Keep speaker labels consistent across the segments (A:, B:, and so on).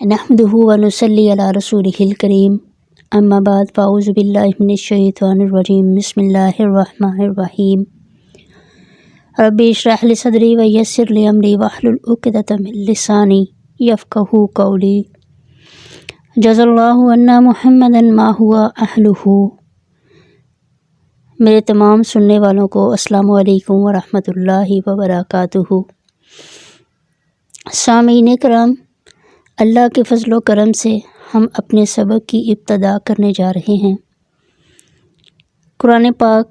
A: نحمدہ ونصلی علی رسولہ الکریم اما بعد فاعوذ باللہ من الشیطان الرجیم بسم اللہ الرحمن الرحیم رب اشرح لی صدری ویسر لی امری واحلل عقدۃ من لسانی یفقہوا قولی جزا اللہ عنا محمدا ما ہوا اہلہ۔ میرے تمام سننے والوں کو السلام علیکم ورحمۃ اللہ وبرکاتہ۔ سامعین کرام، اللہ کے فضل و کرم سے ہم اپنے سبق کی ابتدا کرنے جا رہے ہیں۔ قرآن پاک،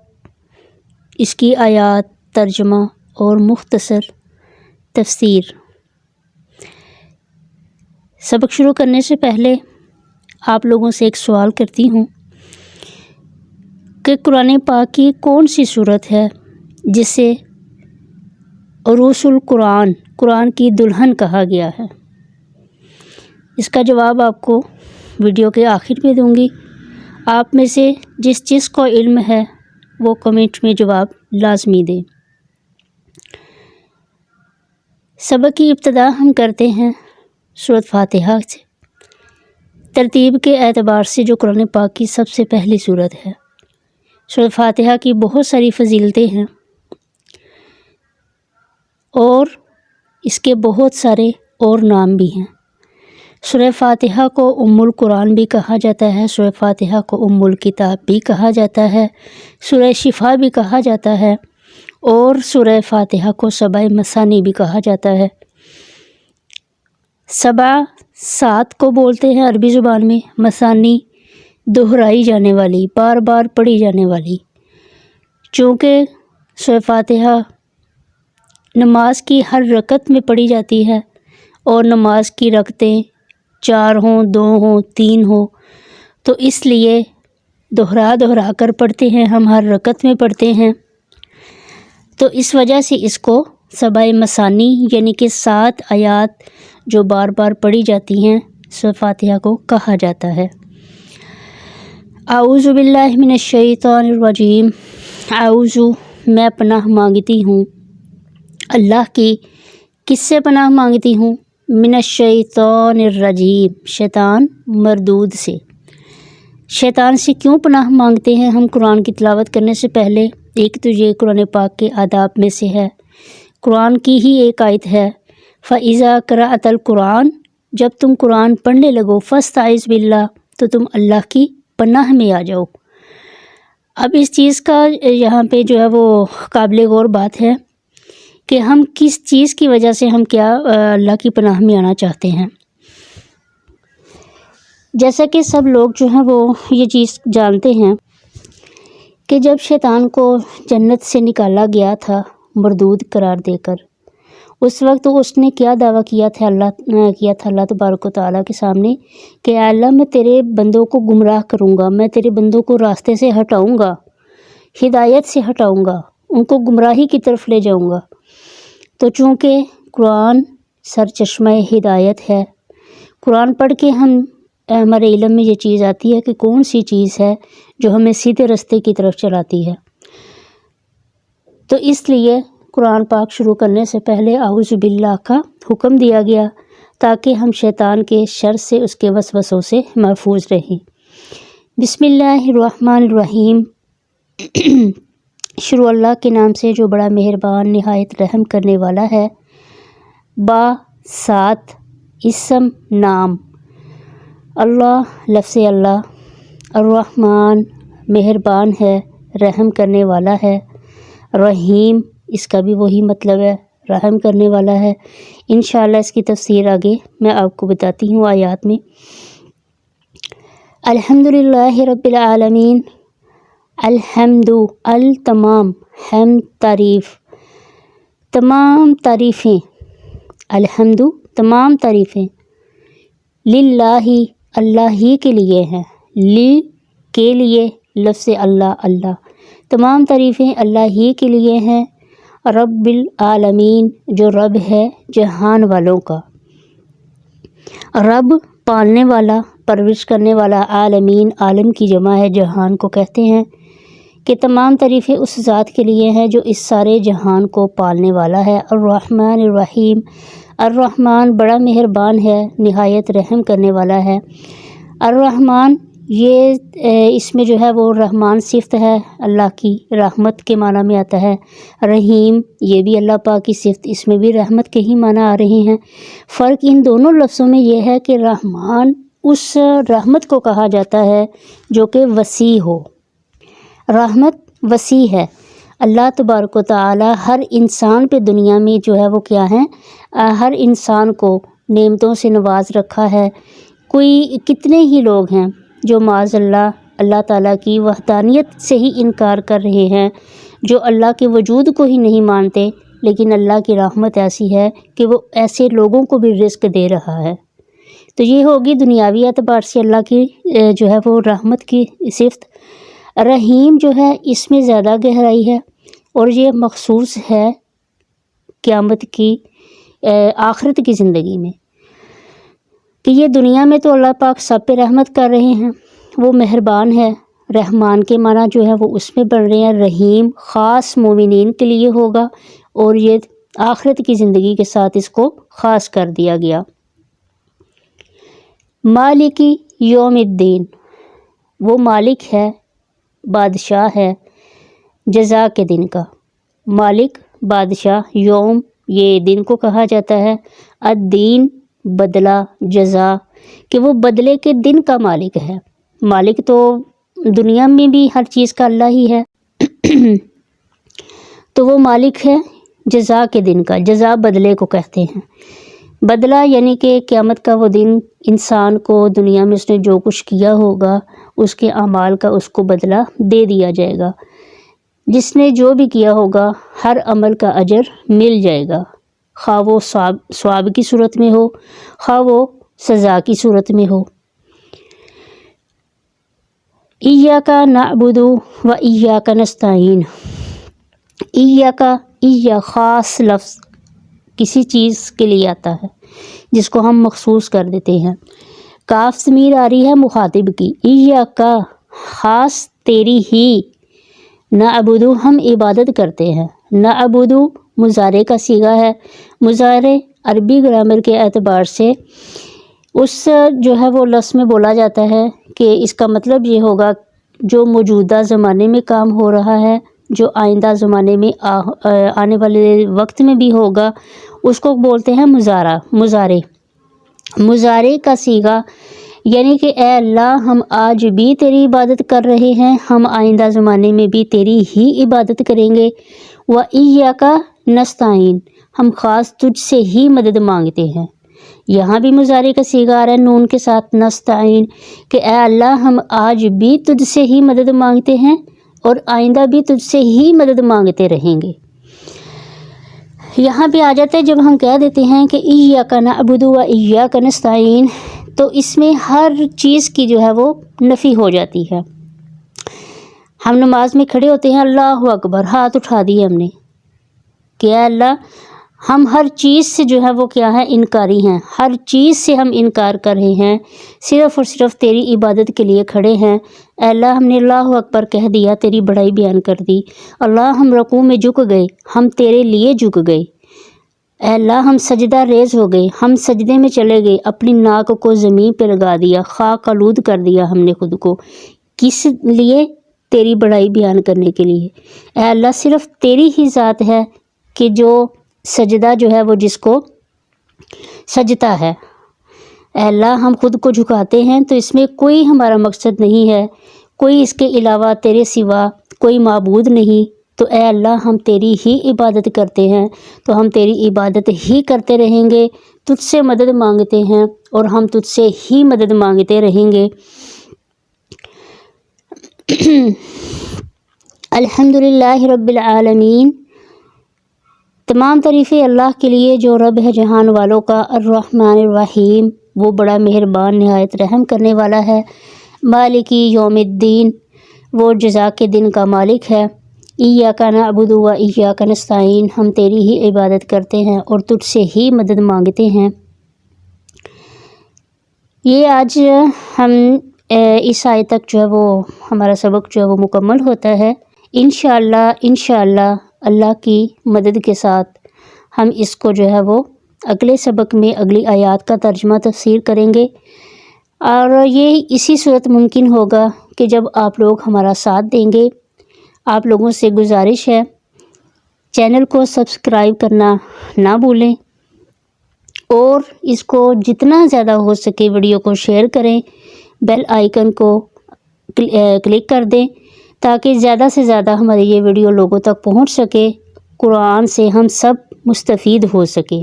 A: اس کی آیات، ترجمہ اور مختصر تفسیر۔ سبق شروع کرنے سے پہلے آپ لوگوں سے ایک سوال کرتی ہوں کہ قرآن پاک کی کون سی صورت ہے جسے عروس القرآن، قرآن کی دلہن کہا گیا ہے؟ اس کا جواب آپ کو ویڈیو کے آخر میں دوں گی۔ آپ میں سے جس کو علم ہے وہ کمنٹ میں جواب لازمی دیں۔ سبق کی ابتدا ہم کرتے ہیں سورۃ فاتحہ سے۔ ترتیب کے اعتبار سے جو قرآن پاک کی سب سے پہلی سورت ہے۔ سورۃ فاتحہ کی بہت ساری فضیلتیں ہیں اور اس کے بہت سارے اور نام بھی ہیں۔ سورہ فاتحہ کو ام القرآن بھی کہا جاتا ہے، سورہ فاتحہ کو ام الکتاب بھی کہا جاتا ہے، سورہ شفا بھی کہا جاتا ہے، اور سورہ فاتحہ کو سبع مثانی بھی کہا جاتا ہے۔ سبع 7 کو بولتے ہیں عربی زبان میں، مثانی دہرائی جانے والی، بار بار پڑھی جانے والی۔ چونکہ سورہ فاتحہ نماز کی ہر رکعت میں پڑھی جاتی ہے اور نماز کی رکعتیں 4 ہوں، 2 ہوں، 3 ہوں، تو اس لیے دہرا کر پڑھتے ہیں، ہم ہر رکعت میں پڑھتے ہیں، تو اس وجہ سے اس کو سبع مثانی یعنی کہ 7 آیات جو بار بار پڑھی جاتی ہیں سورہ فاتحہ کو کہا جاتا ہے۔ اعوذ باللہ من الشیطان الرجیم۔ اعوذ، میں پناہ مانگتی ہوں اللہ کی۔ کس سے پناہ مانگتی ہوں؟ من الشیطان الرجیم، شیطان مردود سے۔ شیطان سے کیوں پناہ مانگتے ہیں ہم؟ قرآن کی تلاوت کرنے سے پہلے ایک تو یہ قرآن پاک کے آداب میں سے ہے، قرآن کی ہی ایک آیت ہے، فَإِذَا قَرَأْتَ الْقُرْآنَ، جب تم قرآن پڑھنے لگو، فَاسْتَعِذْ بِاللَّهِ، تو تم اللہ کی پناہ میں آ جاؤ۔ اب اس چیز کا یہاں پہ جو ہے وہ قابل غور بات ہے کہ ہم کس چیز کی وجہ سے ہم کیا اللہ کی پناہ میں آنا چاہتے ہیں۔ جیسا کہ سب لوگ جو ہیں وہ یہ چیز جانتے ہیں کہ جب شیطان کو جنت سے نکالا گیا تھا مردود قرار دے کر، اس وقت اس نے کیا دعویٰ کیا تھا اللہ تبارک و تعالیٰ کے سامنے کہ اے اللہ، میں تیرے بندوں کو گمراہ کروں گا، میں تیرے بندوں کو راستے سے ہٹاؤں گا، ہدایت سے ہٹاؤں گا، ان کو گمراہی کی طرف لے جاؤں گا۔ تو چونکہ قرآن سرچشمہ ہدایت ہے، قرآن پڑھ کے ہمارے علم میں یہ چیز آتی ہے کہ کون سی چیز ہے جو ہمیں سیدھے راستے کی طرف چلاتی ہے۔ تو اس لیے قرآن پاک شروع کرنے سے پہلے اعوذ باللہ کا حکم دیا گیا تاکہ ہم شیطان کے شر سے، اس کے وسوسوں سے محفوظ رہیں۔ بسم اللہ الرحمن الرحیم۔ شروع اللہ کے نام سے جو بڑا مہربان نہایت رحم کرنے والا ہے۔ با 7 اسم نام، اللہ لفظ اللہ، الرحمن مہربان ہے، رحم کرنے والا ہے، رحیم اس کا بھی وہی مطلب ہے، رحم کرنے والا ہے۔ انشاءاللہ اس کی تفسیر آگے میں آپ کو بتاتی ہوں آیات میں۔ الحمدللہ رب العالمین۔ الحمد، تمام، حمد تعریف، تمام تعریفیں، الحمد تمام تعریفیں، للہ اللہ ہی کے لیے ہیں، کے لیے لفظ اللہ، اللہ تمام تعریفیں اللہ ہی کے لیے ہیں، رب العالمین جو رب ہے جہان والوں کا، رب پالنے والا، پرورش کرنے والا، عالمین عالم کی جمع ہے، جہان کو کہتے ہیں، کہ تمام تعریفیں اس ذات کے لیے ہیں جو اس سارے جہان کو پالنے والا ہے۔ الرحمن الرحیم، الرحمن بڑا مہربان ہے، نہایت رحم کرنے والا ہے۔ الرحمن یہ اس میں جو ہے وہ رحمان صفت ہے اللہ کی، رحمت کے معنی میں آتا ہے۔ رحیم یہ بھی اللہ پاک کی صفت، اس میں بھی رحمت کے ہی معنی آ رہے ہیں۔ فرق ان دونوں لفظوں میں یہ ہے کہ رحمان اس رحمت کو کہا جاتا ہے جو کہ وسیع ہو، رحمت وسیع ہے۔ اللہ تبارک و تعالی ہر انسان پہ دنیا میں جو ہے وہ کیا ہے، ہر انسان کو نعمتوں سے نواز رکھا ہے۔ کوئی کتنے ہی لوگ ہیں جو معاذ اللہ اللہ تعالیٰ کی وحدانیت سے ہی انکار کر رہے ہیں، جو اللہ کے وجود کو ہی نہیں مانتے، لیکن اللہ کی رحمت ایسی ہے کہ وہ ایسے لوگوں کو بھی رزق دے رہا ہے۔ تو یہ ہوگی دنیاوی اعتبار سے اللہ کی جو ہے وہ رحمت کی صفت۔ رحیم جو ہے اس میں زیادہ گہرائی ہے، اور یہ مخصوص ہے قیامت کی آخرت کی زندگی میں، کہ یہ دنیا میں تو اللہ پاک سب پہ رحمت کر رہے ہیں، وہ مہربان ہے۔ رحمان کے معنی جو ہے وہ اس میں بڑھ رہے ہیں۔ رحیم خاص مومنین کے لیے ہوگا، اور یہ آخرت کی زندگی کے ساتھ اس کو خاص کر دیا گیا۔ مالکی یوم الدین، وہ مالک ہے، بادشاہ ہے جزا کے دن کا۔ مالک بادشاہ، یوم یہ دن کو کہا جاتا ہے، الدین بدلہ، جزا کہ وہ بدلے کے دن کا مالک ہے۔ مالک تو دنیا میں بھی ہر چیز کا اللہ ہی ہے تو وہ مالک ہے جزا کے دن کا۔ جزا بدلے کو کہتے ہیں۔ بدلہ یعنی کہ قیامت کا وہ دن، انسان کو دنیا میں اس نے جو کچھ کیا ہوگا اس کے اعمال کا اس کو بدلہ دے دیا جائے گا۔ جس نے جو بھی کیا ہوگا ہر عمل کا اجر مل جائے گا، خواہ وہ ثواب کی صورت میں ہو، خواہ وہ سزا کی صورت میں ہو۔ ایاک نعبد و ایاک نستعین، ایاک، ایا خاص لفظ کسی چیز کے لیے آتا ہے جس کو ہم مخصوص کر دیتے ہیں۔ کاف ضمیر آ رہی ہے مخاطب کی، ایاک خاص تیری ہی، نعبد ہم عبادت کرتے ہیں۔ نعبد مضارع کا صیغہ ہے۔ مضارع عربی گرامر کے اعتبار سے اس جو ہے وہ لفظ میں بولا جاتا ہے کہ اس کا مطلب یہ ہوگا جو موجودہ زمانے میں کام ہو رہا ہے، جو آئندہ زمانے میں آنے والے وقت میں بھی ہوگا، اس کو بولتے ہیں مضارع۔ مضارع کا صیغہ یعنی کہ اے اللہ ہم آج بھی تیری عبادت کر رہے ہیں، ہم آئندہ زمانے میں بھی تیری ہی عبادت کریں گے۔ وَإِيَّاكَ نَسْتَعِينُ، ہم خاص تجھ سے ہی مدد مانگتے ہیں۔ یہاں بھی مضارع کا صیغہ آ رہا ہے نون کے ساتھ، نستعین، کہ اے اللہ ہم آج بھی تجھ سے ہی مدد مانگتے ہیں اور آئندہ بھی تجھ سے ہی مدد مانگتے رہیں گے۔ یہاں پہ آ جاتا ہے جب ہم کہہ دیتے ہیں کہ ایاک نعبد و ایاک نستعین، تو اس میں ہر چیز کی جو ہے وہ نفی ہو جاتی ہے۔ ہم نماز میں کھڑے ہوتے ہیں، اللہ اکبر، ہاتھ اٹھا دیے ہم نے کہ اے اللہ ہم ہر چیز سے جو ہے وہ کیا ہے، انکاری ہیں، ہر چیز سے ہم انکار کر رہے ہیں، صرف اور صرف تیری عبادت کے لیے کھڑے ہیں۔ اے اللہ ہم نے اللہ اکبر کہہ دیا، تیری بڑائی بیان کر دی۔ اللہ ہم رکوع میں جھک گئے، ہم تیرے لیے جھک گئے۔ اے اللہ ہم سجدہ ریز ہو گئے، ہم سجدے میں چلے گئے، اپنی ناک کو زمین پہ لگا دیا، خاک آلود کر دیا ہم نے خود کو۔ کس لیے؟ تیری بڑائی بیان کرنے کے لیے۔ اے اللہ صرف تیری ہی ذات ہے کہ جو سجدہ جو ہے وہ جس کو سجتا ہے۔ اے اللہ ہم خود کو جھکاتے ہیں تو اس میں کوئی ہمارا مقصد نہیں ہے، کوئی اس کے علاوہ تیرے سوا کوئی معبود نہیں، تو اے اللہ ہم تیری ہی عبادت کرتے ہیں، تو ہم تیری عبادت ہی کرتے رہیں گے، تجھ سے مدد مانگتے ہیں اور ہم تجھ سے ہی مدد مانگتے رہیں گے۔ الحمدللہ رب العالمین، تمام تعریفیں اللہ کے لیے جو رب ہے جہان والوں کا۔ الرحمن الرحیم، وہ بڑا مہربان نہایت رحم کرنے والا ہے۔ مالکی یوم الدین، وہ جزا کے دن کا مالک ہے۔ ایاک نعبد و ایاک نستعین، ہم تیری ہی عبادت کرتے ہیں اور تجھ سے ہی مدد مانگتے ہیں۔ یہ آج ہم اس آیت تک جو ہے وہ ہمارا سبق جو ہے وہ مکمل ہوتا ہے۔ انشاءاللہ اللہ کی مدد کے ساتھ ہم اس کو جو ہے وہ اگلے سبق میں اگلی آیات کا ترجمہ تفسیر کریں گے، اور یہ اسی صورت ممکن ہوگا کہ جب آپ لوگ ہمارا ساتھ دیں گے۔ آپ لوگوں سے گزارش ہے چینل کو سبسکرائب کرنا نہ بھولیں، اور اس کو جتنا زیادہ ہو سکے ویڈیو کو شیئر کریں، بیل آئیکن کو کلک کر دیں تاکہ زیادہ سے زیادہ ہماری یہ ویڈیو لوگوں تک پہنچ سکے، قرآن سے ہم سب مستفید ہو سکے۔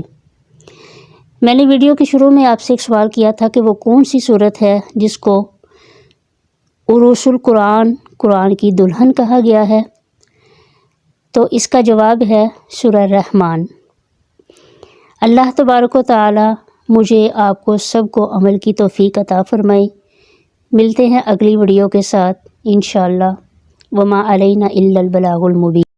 A: میں نے ویڈیو کے شروع میں آپ سے ایک سوال کیا تھا کہ وہ کون سی صورت ہے جس کو عروس القرآن، قرآن کی دلہن کہا گیا ہے، تو اس کا جواب ہے سورہ رحمان۔ اللہ تبارک و تعالی مجھے آپ کو سب کو عمل کی توفیق عطا فرمائے۔ ملتے ہیں اگلی ویڈیو کے ساتھ انشاءاللہ۔ وما علینا الا البلاغ المبین۔